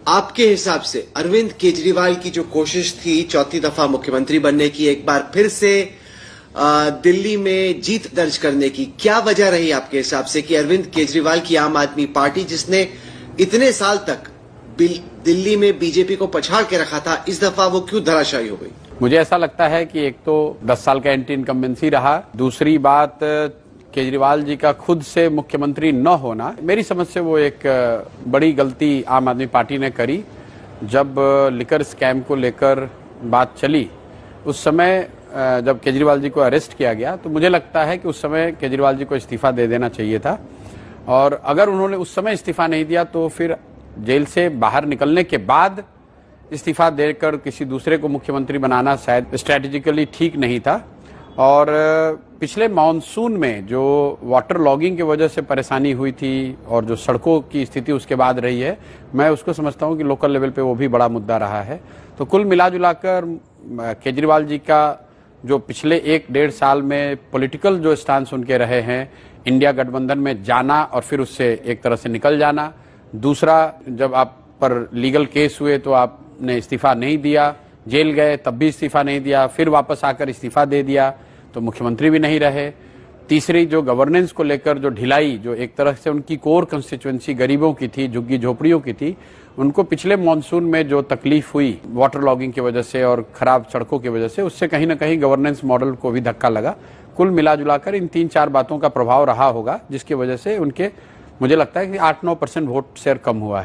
आपके हिसाब से अरविंद केजरीवाल की जो कोशिश थी चौथी दफा मुख्यमंत्री बनने की, एक बार फिर से दिल्ली में जीत दर्ज करने की, क्या वजह रही आपके हिसाब से कि अरविंद केजरीवाल की आम आदमी पार्टी, जिसने इतने साल तक दिल्ली में बीजेपी को पछाड़ के रखा था, इस दफा वो क्यों धराशायी हो गई? मुझे ऐसा लगता है कि एक तो 10 साल का एंटी इनकम्बेंसी रहा, दूसरी बात केजरीवाल जी का खुद से मुख्यमंत्री न होना, मेरी समझ से वो एक बड़ी गलती आम आदमी पार्टी ने करी। जब लिकर स्कैम को लेकर बात चली, उस समय जब केजरीवाल जी को अरेस्ट किया गया, तो मुझे लगता है कि उस समय केजरीवाल जी को इस्तीफा दे देना चाहिए था। और अगर उन्होंने उस समय इस्तीफा नहीं दिया तो फिर जेल से बाहर निकलने के बाद इस्तीफा देकर किसी दूसरे को मुख्यमंत्री बनाना शायद स्ट्रैटेजिकली ठीक नहीं था। और पिछले मॉनसून में जो वाटर लॉगिंग की वजह से परेशानी हुई थी और जो सड़कों की स्थिति उसके बाद रही है, मैं उसको समझता हूं कि लोकल लेवल पे वो भी बड़ा मुद्दा रहा है। तो कुल मिलाजुलाकर केजरीवाल जी का जो पिछले 1-1.5 साल में पॉलिटिकल जो स्टांस उनके रहे हैं, इंडिया गठबंधन में जाना और फिर उससे एक तरह से निकल जाना, दूसरा जब आप पर लीगल केस हुए तो आपने इस्तीफा नहीं दिया, जेल गए तब भी इस्तीफा नहीं दिया, फिर वापस आकर इस्तीफा दे दिया तो मुख्यमंत्री भी नहीं रहे, तीसरी जो गवर्नेंस को लेकर जो ढिलाई, जो एक तरह से उनकी कोर कंस्टिट्यूएंसी गरीबों की थी, झुग्गी झोपड़ियों की थी, उनको पिछले मॉनसून में जो तकलीफ हुई वाटर लॉगिंग की वजह से और खराब सड़कों की वजह से, उससे कहीं ना कहीं गवर्नेंस मॉडल को भी धक्का लगा। कुल मिलाजुलाकर इन 3-4 बातों का प्रभाव रहा होगा, जिसकी वजह से उनके, मुझे लगता है कि 8-9% वोट शेयर कम हुआ है।